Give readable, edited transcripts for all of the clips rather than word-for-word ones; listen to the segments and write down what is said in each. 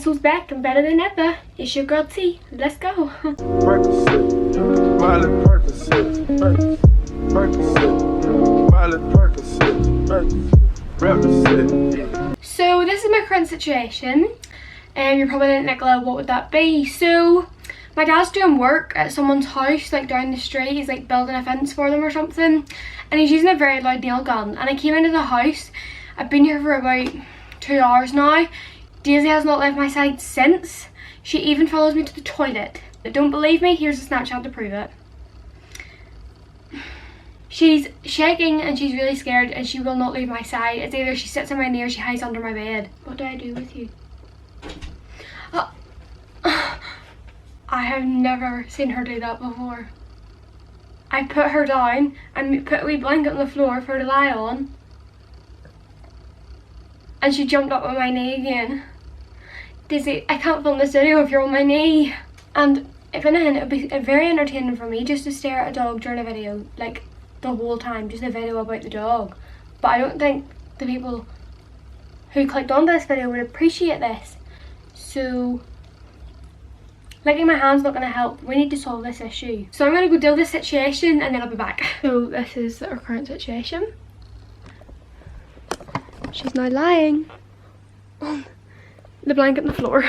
Esso's back and better than ever. It's your girl T. Let's go. So this is my current situation. You're probably thinking, Nicola, what would that be? So my dad's doing work at someone's house, like down the street. He's like building a fence for them or something, and he's using a very loud nail gun. And I came into the house. I've been here for about 2 hours now. Daisy has not left my side since. She even follows me to the toilet. Don't believe me? Here's a Snapchat to prove it. She's shaking and she's really scared and she will not leave my side. It's either she sits on my knee or she hides under my bed. What do I do with you? I have never seen her do that before. I put her down and put a wee blanket on the floor for her to lie on. And she jumped up on my knee again. Daisy, I can't film this video if you're on my knee. And if anything, it would be very entertaining for me just to stare at a dog during a video, like the whole time, just a video about the dog. But I don't think the people who clicked on this video would appreciate this. So, licking my hand's not going to help. We need to solve this issue. So I'm going to go deal with this situation and then I'll be back. So this is our current situation. She's now lying on the blanket on the floor.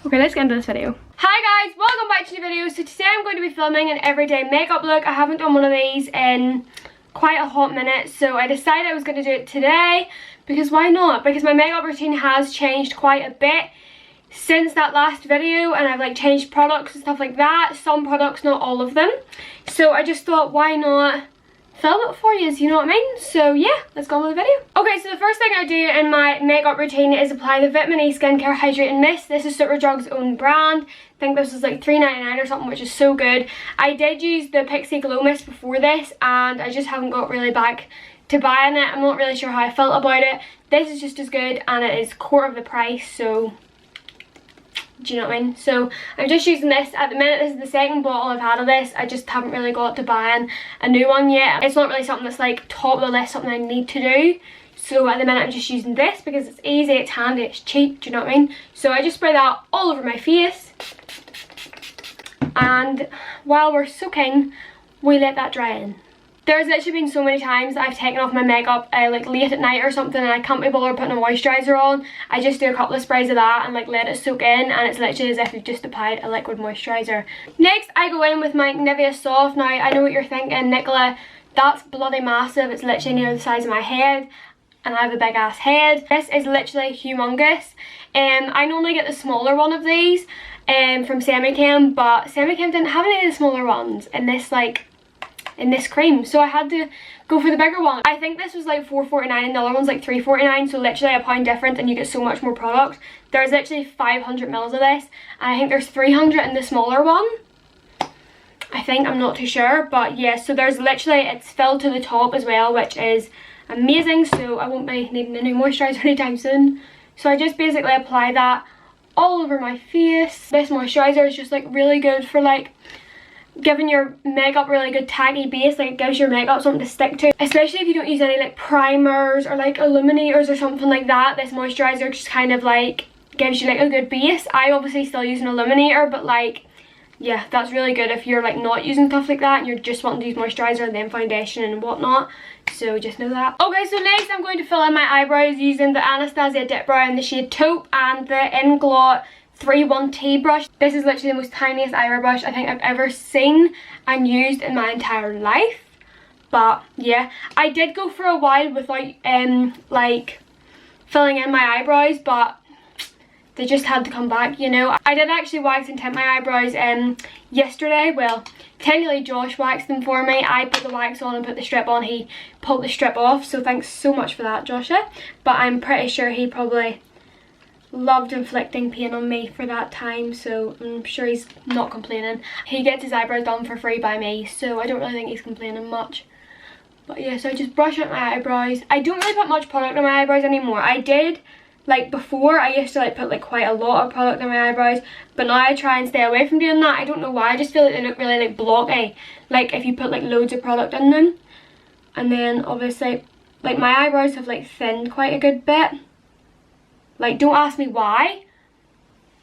Okay, let's get into this video. Hi guys, welcome back to the video. So today I'm going to be filming an everyday makeup look. I haven't done one of these in quite a hot minute, so I decided I was going to do it today because why not? Because my makeup routine has changed quite a bit since that last video, and I've like changed products and stuff like that. Some products, not all of them. So I just thought, why not film it for you, you know what I mean? So yeah, let's go on with the video. Okay, so the first thing I do in my makeup routine is apply the Vitamin E Skincare Hydrating Mist. This is Superdrug's own brand. I think this was like $3.99 or something, which is so good. I did use the Pixie Glow Mist before this, and I just haven't got really back to buying it. I'm not really sure how I felt about it. This is just as good, and it is quarter of the price, so do you know what I mean? So I'm just using this at the minute. This is the second bottle I've had of this. I just haven't really got to buying a new one yet. It's not really something that's like top of the list, something I need to do. So at the minute I'm just using this because it's easy, it's handy, it's cheap, do you know what I mean? So I just spray that all over my face, and while we're soaking, we let that dry in. There's literally been so many times I've taken off my makeup like late at night or something and I can't be bothered putting a moisturiser on. I just do a couple of sprays of that and like let it soak in, and it's literally as if you've just applied a liquid moisturiser. Next I go in with my Nivea Soft. Now I know what you're thinking, Nicola, that's bloody massive, it's literally near the size of my head and I have a big ass head. This is literally humongous. I normally get the smaller one of these from Semichem, but Semichem didn't have any of the smaller ones in this cream, so I had to go for the bigger one. I think this was like $4.49 and the other one's like $3.49, so literally a pound difference and you get so much more product. There's literally 500 mils of this, and I think there's 300 in the smaller one. I think, I'm not too sure, but yeah, so there's literally, it's filled to the top as well, which is amazing, so I won't be needing a new moisturiser anytime soon. So I just basically apply that all over my face. This moisturiser is just like really good for like giving your makeup really good tacky base. Like it gives your makeup something to stick to, especially if you don't use any like primers or like illuminators or something like that. This moisturiser just kind of like gives you like a good base. I obviously still use an illuminator, but like yeah, that's really good if you're like not using stuff like that and you're just wanting to use moisturiser and then foundation and whatnot. So just know that. Okay, so next I'm going to fill in my eyebrows using the Anastasia Dip Brow in the shade Taupe and the Inglot 3-1T brush. This is literally the most tiniest eyebrow brush I think I've ever seen and used in my entire life. But yeah, I did go for a while without like filling in my eyebrows, but they just had to come back, you know. I did actually wax and tint my eyebrows yesterday. Well, technically Josh waxed them for me. I put the wax on and put the strip on. He pulled the strip off, so thanks so much for that, Joshua. But I'm pretty sure he probably loved inflicting pain on me for that time, so I'm sure he's not complaining. He gets his eyebrows done for free by me, so I don't really think he's complaining much. But yeah, so I just brush out my eyebrows. I don't really put much product on my eyebrows anymore. I did, like before, I used to like put like quite a lot of product on my eyebrows, but now I try and stay away from doing that. I don't know why, I just feel like they look really like blocky, like if you put like loads of product in them. And then obviously, like my eyebrows have like thinned quite a good bit. Like, don't ask me why,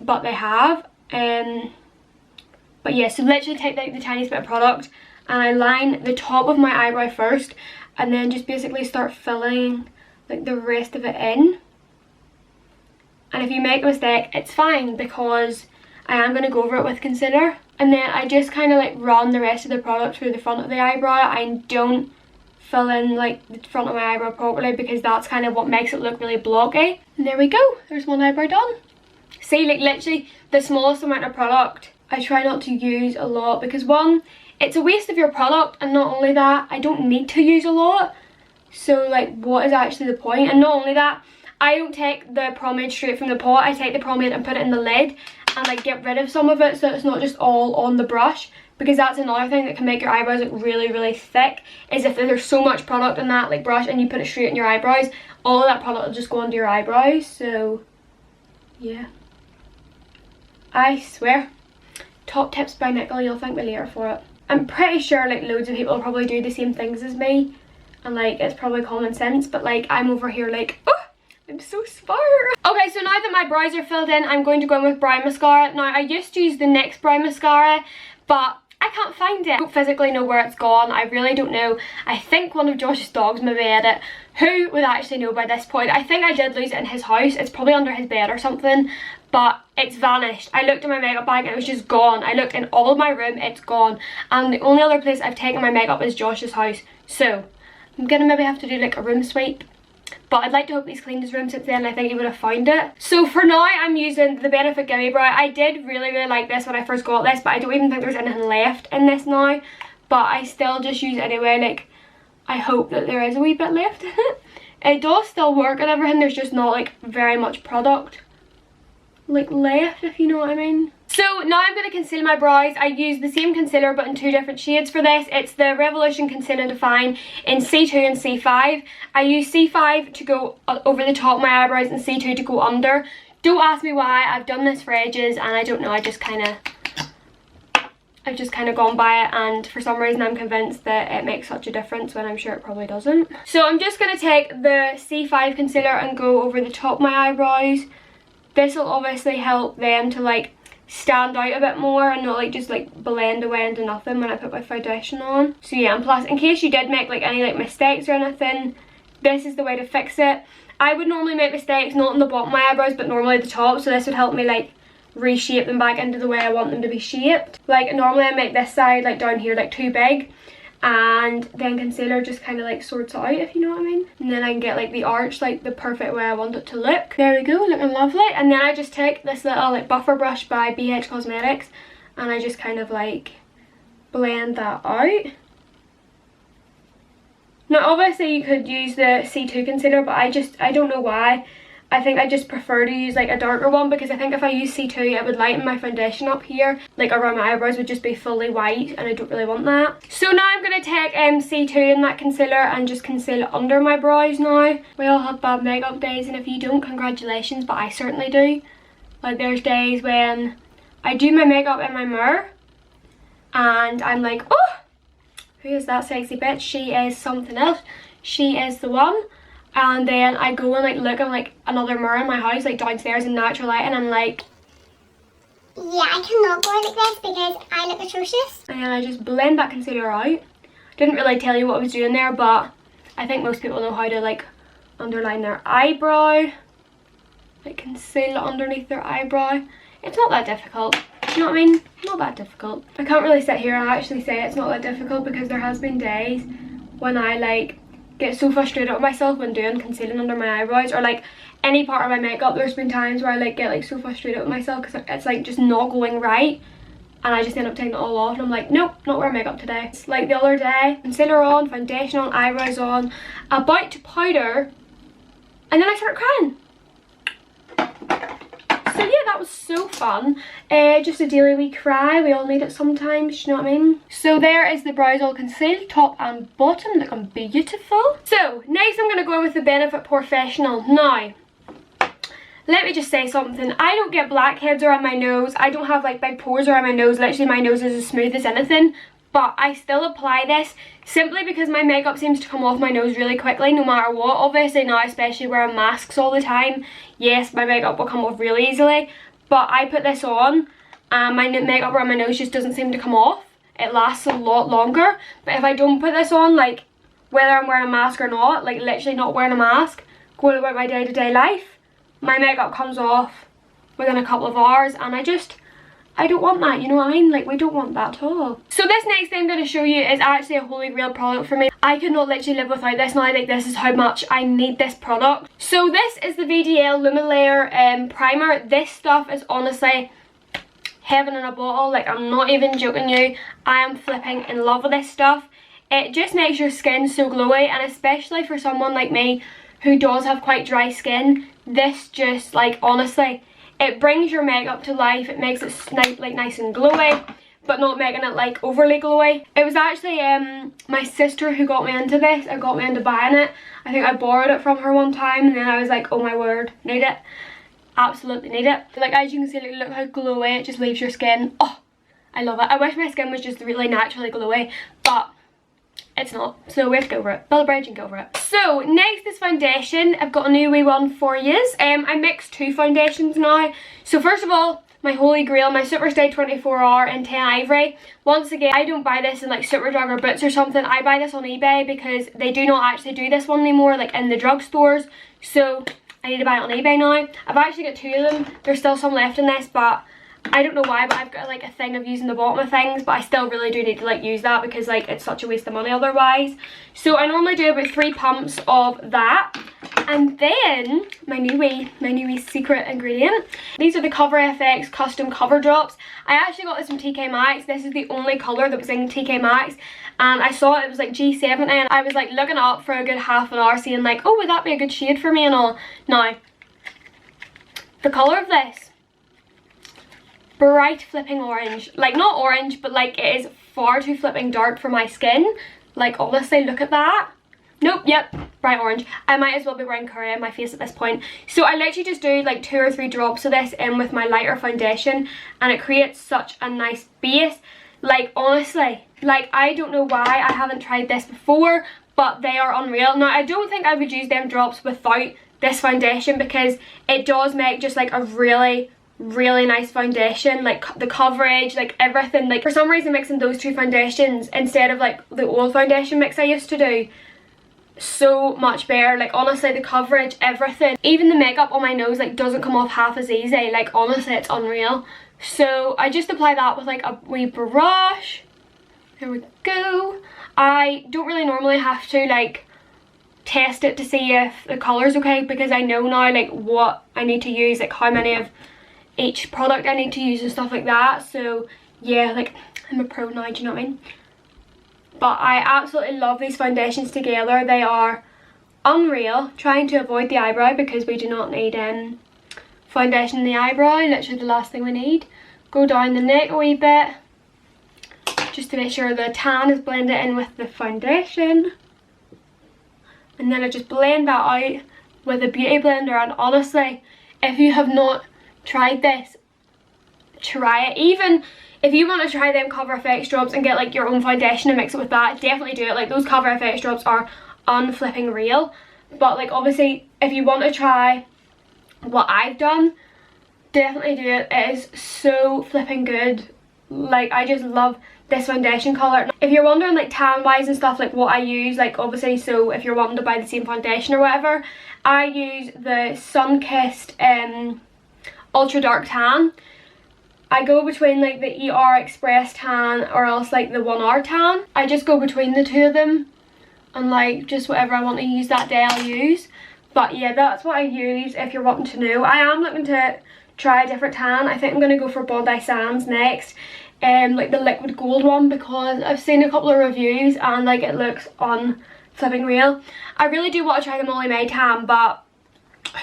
but they have. But yeah, so literally take like the tiniest bit of product and I line the top of my eyebrow first, and then just basically start filling like the rest of it in. And if you make a mistake, it's fine, because I am going to go over it with concealer. And then I just kind of like run the rest of the product through the front of the eyebrow. I don't fill in like the front of my eyebrow properly, because that's kind of what makes it look really blocky. And there we go, there's one eyebrow done. See, like literally the smallest amount of product. I try not to use a lot, because one, it's a waste of your product, and not only that, I don't need to use a lot. So like, what is actually the point? And not only that, I don't take the pomade straight from the pot. I take the pomade and put it in the lid and like get rid of some of it, so it's not just all on the brush, because that's another thing that can make your eyebrows look really, really thick, is if there's so much product in that like brush and you put it straight in your eyebrows, all of that product will just go under your eyebrows. So yeah, I swear, top tips by Nicole, you'll thank me later for it. I'm pretty sure like loads of people probably do the same things as me, and like it's probably common sense, but like I'm over here like, oh, I'm so smart. Okay, so now that my brows are filled in, I'm going to go in with brow mascara. Now I used to use the NYX brow mascara, but I can't find it. I don't physically know where it's gone. I really don't know. I think one of Josh's dogs maybe ate it. Who would actually know by this point? I think I did lose it in his house. It's probably under his bed or something, but it's vanished. I looked in my makeup bag and it was just gone. I looked in all of my room, it's gone. And the only other place I've taken my makeup is Josh's house. So I'm gonna maybe have to do like a room sweep. But I'd like to hope he's cleaned his room since then. I think he would have found it. So for now, I'm using the Benefit Gimme Brow. I did really, really like this when I first got this, but I don't even think there's anything left in this now. But I still just use it anyway. Like, I hope that there is a wee bit left in it. It does still work and everything. There's just not like very much product like left, if you know what I mean. So now I'm going to conceal my brows. I use the same concealer but in two different shades for this. It's the Revolution Conceal and Define in C2 and C5. I use C5 to go over the top of my eyebrows and C2 to go under. Don't ask me why. I've done this for ages and I don't know. I've just kind of gone by it, and for some reason I'm convinced that it makes such a difference when I'm sure it probably doesn't. So I'm just going to take the C5 concealer and go over the top of my eyebrows. This will obviously help them to like stand out a bit more and not like just like blend away into nothing when I put my foundation on. So yeah, and plus in case you did make like any like mistakes or anything, this is the way to fix it. I would normally make mistakes not on the bottom of my eyebrows but normally the top, so this would help me like reshape them back into the way I want them to be shaped. Like normally I make this side like down here like too big, and then concealer just kind of like sorts it out, if you know what I mean. And then I can get like the arch like the perfect way I want it to look. There we go, looking lovely. And then I just take this little like buffer brush by BH Cosmetics and I just kind of like blend that out. Now obviously you could use the C2 concealer, but I don't know why. I think I just prefer to use like a darker one, because I think if I use C2 it would lighten my foundation up here, like around my eyebrows would just be fully white, and I don't really want that. So now I'm going to take C2 in that concealer and just conceal it under my brows now. We all have bad makeup days, and if you don't, congratulations, but I certainly do. Like there's days when I do my makeup in my mirror and I'm like, oh, who is that sexy bitch? She is something else. She is the one. And then I go and like look at like another mirror in my house, like downstairs in natural light, and I'm like, yeah, I cannot go like this because I look atrocious. And then I just blend that concealer out. Didn't really tell you what I was doing there, but I think most people know how to like underline their eyebrow, like conceal underneath their eyebrow. It's not that difficult, you know what I mean? Not that difficult. I can't really sit here and actually say it's not that difficult, because there has been days when I like get so frustrated with myself when doing concealing under my eyebrows, or like any part of my makeup. There's been times where I like get like so frustrated with myself because it's like just not going right, and I just end up taking it all off and I'm like, nope, not wearing makeup today. It's like the other day, concealer on, foundation on, eyebrows on, about to powder, and then I started crying. So yeah, that was so fun. Just a daily wee cry, we all need it sometimes, you know what I mean? So there is the brows all concealed, top and bottom, looking beautiful. So next I'm going to go in with the Benefit Professional. Now, let me just say something. I don't get blackheads around my nose. I don't have like big pores around my nose. Literally my nose is as smooth as anything. But I still apply this simply because my makeup seems to come off my nose really quickly no matter what. Obviously now, especially wearing masks all the time, yes, my makeup will come off really easily. but I put this on and my makeup around my nose just doesn't seem to come off. It lasts a lot longer. But if I don't put this on, like whether I'm wearing a mask or not, like literally not wearing a mask, going about my day-to-day life, my makeup comes off within a couple of hours, and I don't want that, you know what I mean? Like, we don't want that at all. So this next thing I'm going to show you is actually a holy grail product for me. I could not literally live without this now. Like, this is how much I need this product. So this is the VDL Lumalayer primer. This stuff is honestly heaven in a bottle. Like, I'm not even joking you. I am flipping in love with this stuff. It just makes your skin so glowy, and especially for someone like me who does have quite dry skin, this just, like, honestly, it brings your makeup to life. It makes it like nice and glowy, but not making it like overly glowy. It was actually my sister who got me into this. I got me into buying it. I think I borrowed it from her one time, and then I was like, oh my word, need it. Absolutely need it. Like, as you can see, look how glowy it just leaves your skin. Oh, I love it. I wish my skin was just really naturally glowy, but it's not, so we have to go over it. Build a bridge and go over it. So next is foundation. I've got a new wee one for yous. I mixed two foundations now. So first of all, my holy grail, my Superstay 24 in 10 Ivory. Once again, I don't buy this in like Superdrug or Boots or something. I buy this on eBay because they do not actually do this one anymore, like in the drugstores. So I need to buy it on eBay now. I've actually got two of them. There's still some left in this, but I don't know why, but I've got like a thing of using the bottom of things, but I still really do need to like use that because like it's such a waste of money otherwise. So I normally do about 3 pumps of that, and then my new wee secret ingredient. These are the Cover FX custom cover drops. I actually got this from TK Maxx. This is the only colour that was in TK Maxx, and I saw it was like G70, and I was like looking up for a good half an hour seeing like, oh, would that be a good shade for me and all. Now, the colour of this, bright flipping orange. Like, not orange, but like it is far too flipping dark for my skin. Like, honestly, look at that. Nope, yep, bright orange. I might as well be wearing curry on my face at this point. So I literally just do like 2 or 3 drops of this in with my lighter foundation, and it creates such a nice base. Like, honestly, like, I don't know why I haven't tried this before, but they are unreal. Now, I don't think I would use them drops without this foundation because it does make just like a really nice foundation. Like the coverage, like everything. Like, for some reason, mixing those two foundations instead of like the old foundation mix I used to do, so much better. Like, honestly, the coverage, everything, even the makeup on my nose like doesn't come off half as easy. Like, honestly, it's unreal. So I just apply that with like a wee brush. There we go. I don't really normally have to like test it to see if the colour's okay, because I know now like what I need to use, like how many of each product I need to use and stuff like that. So yeah, like, I'm a pro now, do you know what I mean? But I absolutely love these foundations together. They are unreal. Trying to avoid the eyebrow because we do not need foundation in the eyebrow. Literally the last thing we need. Go down the neck a wee bit just to make sure the tan is blended in with the foundation, and then I just blend that out with a beauty blender. And honestly, if you have not tried this, try it. Even if you want to try them Cover FX drops and get like your own foundation and mix it with that, definitely do it. Like, those Cover FX drops are unflipping real. But like, obviously, if you want to try what I've done, definitely do it. It is so flipping good. Like, I just love this foundation colour. If you're wondering like tan wise and stuff, like what I use, like obviously, so if you're wanting to buy the same foundation or whatever, I use the Sunkissed Ultra Dark Tan. I go between like the ER Express Tan or else like the 1 Hour Tan. I just go between the two of them, and like just whatever I want to use that day I'll use. But yeah, that's what I use if you're wanting to know. I am looking to try a different tan. I think I'm going to go for Bondi Sands next. Like the liquid gold one, because I've seen a couple of reviews and like it looks flipping real. I really do want to try the Molly May tan, but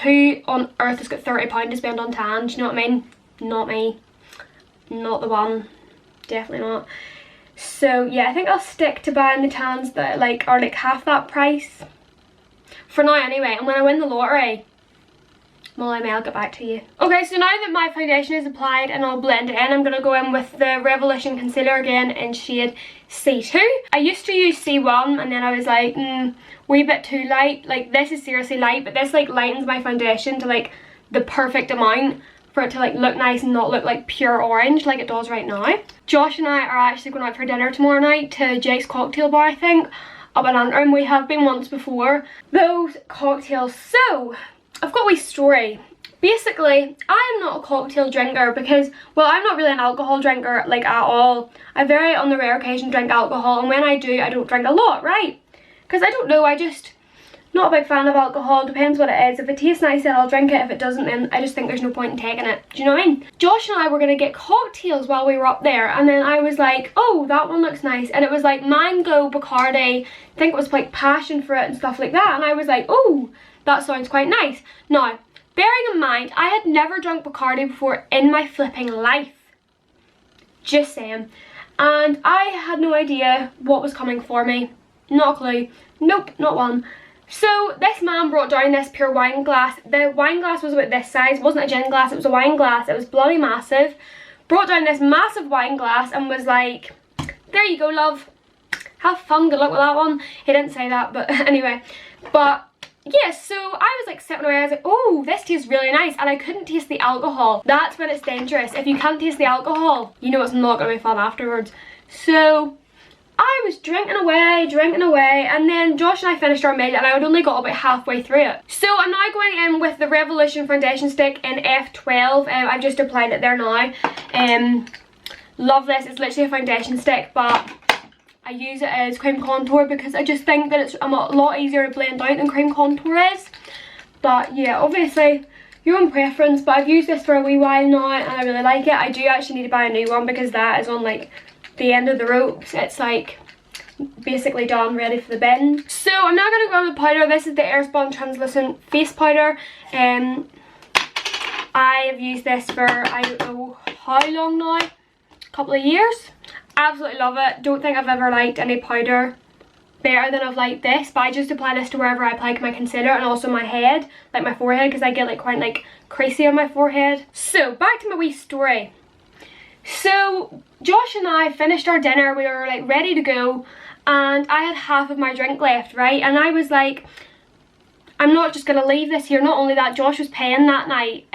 who on earth has got £30 to spend on tan? Do you know what I mean? Not me. Not the one. Definitely not. So yeah, I think I'll stick to buying the tans that like are like half that price for now anyway, and when I win the lottery, Molly May, I'll get back to you. Okay, so now that my foundation is applied and I'll blend it in, I'm going to go in with the Revolution Concealer again in shade C2. I used to use C1 and then I was like, wee bit too light. Like, this is seriously light, but this like lightens my foundation to like the perfect amount for it to like look nice and not look like pure orange like it does right now. Josh and I are actually going out for dinner tomorrow night to Jake's cocktail bar, I think, up in Antrim. We have been once before. Those cocktails. So I've got a wee story. Basically, I am not a cocktail drinker because, well, I'm not really an alcohol drinker like at all. I very on the rare occasion drink alcohol, and when I do, I don't drink a lot, right? Because I don't know, I just not a big fan of alcohol. Depends what it is. If it tastes nice, then I'll drink it. If it doesn't, then I just think there's no point in taking it. Do you know what I mean? Josh and I were gonna get cocktails while we were up there, and then I was like, oh, that one looks nice, and it was like mango, Bacardi, I think it was like passion fruit and stuff like that, and I was like, oh, that sounds quite nice. Now, bearing in mind, I had never drunk Bacardi before in my flipping life. Just saying. And I had no idea what was coming for me. Not a clue. Nope, not one. So this man brought down this pure wine glass. The wine glass was about this size. It wasn't a gin glass, it was a wine glass. It was bloody massive. Brought down this massive wine glass and was like, there you go, love. Have fun, good luck with that one. He didn't say that, but anyway. But yeah, so I was like sitting away, I was like, oh, this tastes really nice, and I couldn't taste the alcohol. That's when it's dangerous. If you can't taste the alcohol, you know it's not going to be fun afterwards. So I was drinking away, and then Josh and I finished our meal, and I had only got about halfway through it. So I'm now going in with the Revolution foundation stick in F12. I've just applied it there now. Love this. It's literally a foundation stick, but I use it as cream contour because I just think that it's a lot easier to blend out than cream contour is. But yeah, obviously your own preference, but I've used this for a wee while now and I really like it. I do actually need to buy a new one because that is on like the end of the ropes. It's like basically done, ready for the bin. So I'm now going to go on with powder. This is the Airspun translucent face powder. I have used this for I don't know how long now, a couple of years. Absolutely love it. Don't think I've ever liked any powder better than I've liked this, but I just apply this to wherever I apply my concealer and also my head, like my forehead, because I get like quite like creasy on my forehead. So back to my wee story. So Josh and I finished our dinner, we were like ready to go, and I had half of my drink left, right? And I was like, I'm not just gonna leave this here. Not only that, Josh was paying that night,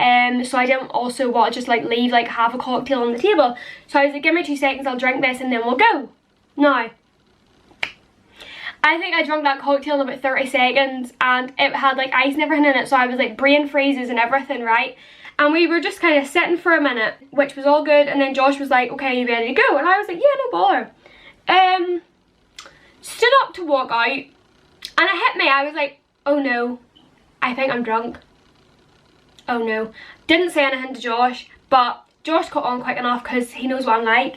so I didn't also want to just like leave like half a cocktail on the table. So I was like, give me 2 seconds, I'll drink this and then we'll go. Now, I think I drank that cocktail in about 30 seconds and it had like ice and everything in it, so I was like brain freezes and everything, right? And we were just kind of sitting for a minute, which was all good, and then Josh was like, okay, you ready to go? And I was like, yeah, no bother. Stood up to walk out, and it hit me. I was like, oh no, I think I'm drunk. Oh no. Didn't say anything to Josh, but Josh caught on quick enough because he knows what I'm like.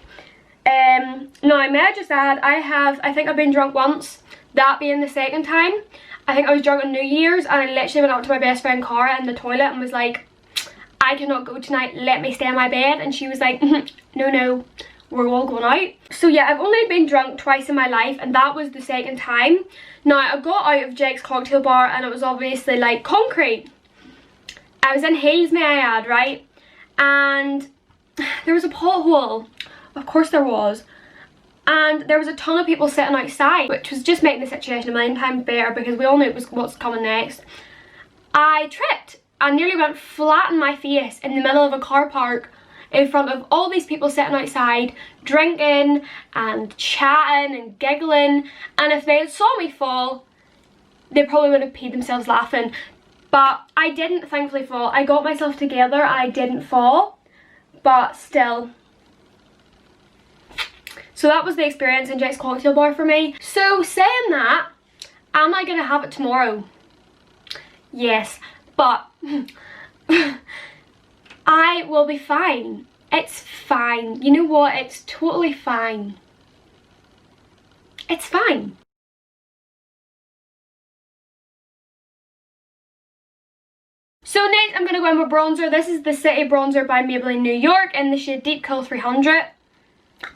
Now, may I just add, I think I've been drunk once, that being the second time. I think I was drunk on New Year's and I literally went up to my best friend Cara in the toilet and was like, I cannot go tonight, let me stay in my bed. And she was like, no, we're all going out. So yeah, I've only been drunk twice in my life and that was the second time. Now, I got out of Jake's cocktail bar and it was obviously like concrete. I was in heels, may I add, right? And there was a pothole. Of course there was. And there was a ton of people sitting outside, which was just making the situation a million times better because we all knew it was what's coming next. I tripped and nearly went flat on my face in the middle of a car park in front of all these people sitting outside, drinking and chatting and giggling. And if they had saw me fall, they probably would have peed themselves laughing. But I didn't thankfully fall. I got myself together and I didn't fall, but still. So that was the experience in Jake's cocktail bar for me. So saying that, am I gonna have it tomorrow? Yes, but I will be fine. It's fine. You know what? It's totally fine. It's fine. So next I'm going to go in with bronzer. This is the City Bronzer by Maybelline New York in the shade Deep Cool 300.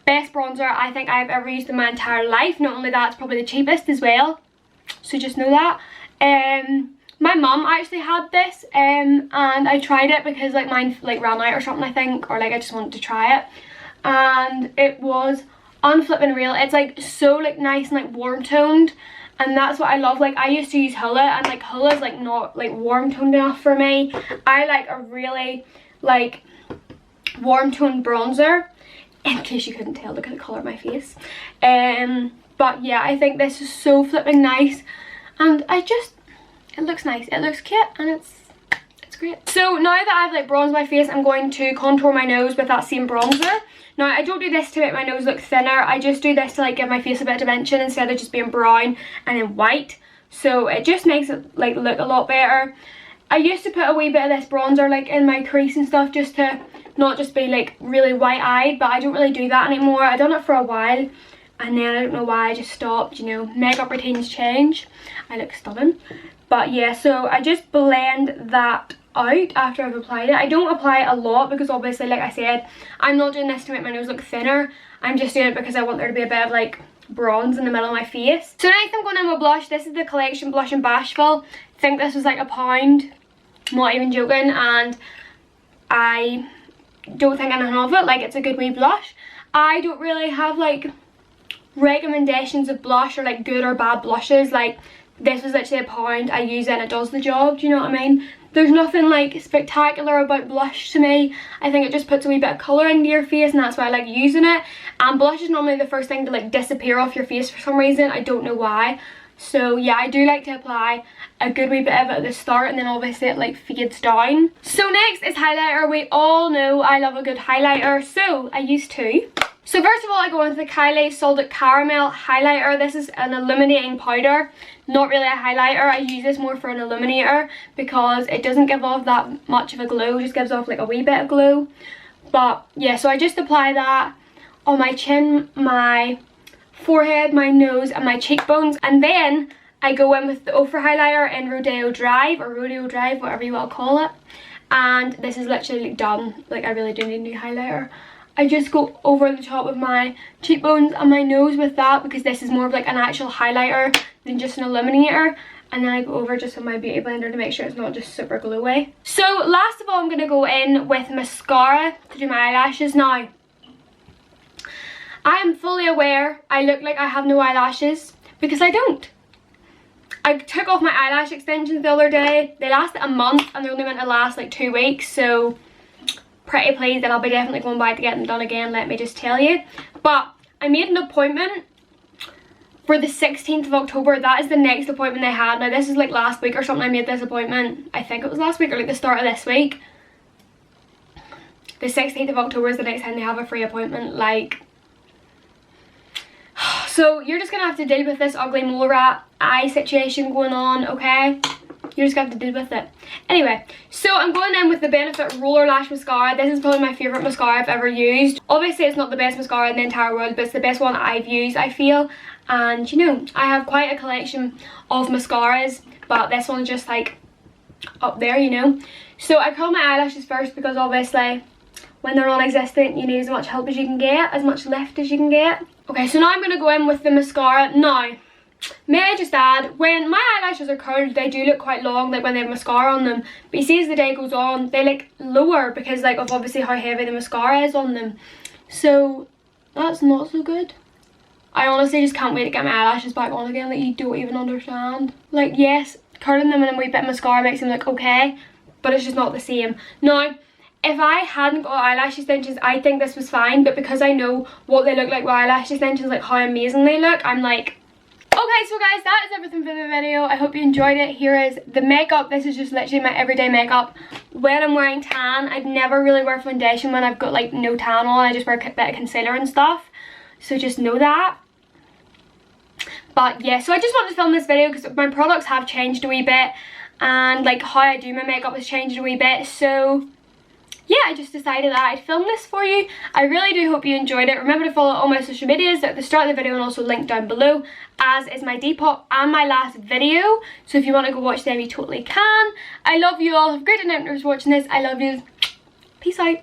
Best bronzer I think I've ever used in my entire life. Not only that, it's probably the cheapest as well. So just know that. My mum actually had this and I tried it because like mine like ran out or something I think, or like I just wanted to try it, and it was unflipping real. It's like so like nice and like warm toned, and that's what I love. Like I used to use HIYA and like HIYA is like not like warm toned enough for me. I like a really like warm tone bronzer, in case you couldn't tell, look at the colour of my face. But yeah, I think this is so flipping nice, and it looks nice, it looks cute, and it's great. So now that I've like bronzed my face, I'm going to contour my nose with that same bronzer. Now I don't do this to make my nose look thinner, I just do this to like give my face a bit of dimension instead of just being brown and then white. So it just makes it like look a lot better. I used to put a wee bit of this bronzer like in my crease and stuff, just to not just be like really white-eyed, but I don't really do that anymore. I've done it for a while and then I don't know why I just stopped, you know, makeup routines change. I look stunning. But yeah, so I just blend that out after I've applied it. I don't apply it a lot because obviously, like I said, I'm not doing this to make my nose look thinner. I'm just doing it because I want there to be a bit of like bronze in the middle of my face. So next I'm going in with blush. This is the Collection Blush and Bashful. I think this was like £1, not even joking, and I don't think anything of it. Like, it's a good wee blush. I don't really have like recommendations of blush or like good or bad blushes. Like, this was literally £1. I use it and it does the job, do you know what I mean? There's nothing like spectacular about blush to me. I think it just puts a wee bit of colour into your face, and that's why I like using it. And blush is normally the first thing to like disappear off your face for some reason. I don't know why. So yeah, I do like to apply a good wee bit of it at the start, and then obviously it like fades down. So next is highlighter. We all know I love a good highlighter, so I use two. So first of all, I go into the Kylie Solid Caramel highlighter. This is an illuminating powder, not really a highlighter. I use this more for an illuminator because it doesn't give off that much of a glow, it just gives off like a wee bit of glow. But yeah, so I just apply that on my chin, my forehead, my nose and my cheekbones, and then I go in with the Ofra highlighter in Rodeo Drive, or Rodeo Drive, whatever you want to call it. And this is literally done. Like, I really do need a new highlighter. I just go over the top of my cheekbones and my nose with that, because this is more of like an actual highlighter than just an illuminator. And then I go over just with my beauty blender to make sure it's not just super glowy. So last of all, I'm going to go in with mascara to do my eyelashes. Now, I am fully aware I look like I have no eyelashes, because I don't. I took off my eyelash extensions the other day. They lasted a month and they're only meant to last like 2 weeks, so pretty pleased, and I'll be definitely going back to get them done again, let me just tell you. But I made an appointment for the 16th of October. That is the next appointment they had. Now this is like last week or something I made this appointment. I think it was last week or like the start of this week. The 16th of October is the next time they have a free appointment. Like, so you're just gonna have to deal with this ugly mole rat eye situation going on, okay? You just have to deal with it. Anyway, so I'm going in with the Benefit Roller Lash Mascara. This is probably my favourite mascara I've ever used. Obviously it's not the best mascara in the entire world, but it's the best one I've used, I feel. And you know, I have quite a collection of mascaras, but this one's just like up there, you know. So I curl my eyelashes first, because obviously when they're non-existent you need as much help as you can get, as much lift as you can get. Okay, so now I'm going to go in with the mascara. Now, may I just add, when my eyelashes are curled, they do look quite long, like when they have mascara on them. But you see, as the day goes on, they look lower because like of obviously how heavy the mascara is on them. So that's not so good. I honestly just can't wait to get my eyelashes back on again. Like, you don't even understand. Like, yes, curling them and a wee bit of mascara makes them look okay, but it's just not the same. Now, if I hadn't got eyelash extensions, I think this was fine, but because I know what they look like with eyelash extensions, like how amazing they look, I'm like, okay. So guys, that is everything for the video. I hope you enjoyed it. Here is the makeup. This is just literally my everyday makeup when I'm wearing tan. I'd never really wear foundation when I've got like no tan on. I just wear a bit of concealer and stuff, so just know that. But yeah, so I just wanted to film this video because my products have changed a wee bit, and like how I do my makeup has changed a wee bit. So yeah, I just decided that I'd film this for you. I really do hope you enjoyed it. Remember to follow all my social medias at the start of the video, and also linked down below, as is my Depop and my last video. So if you want to go watch them, you totally can. I love you all. Have a great night for watching this. I love you. Peace out.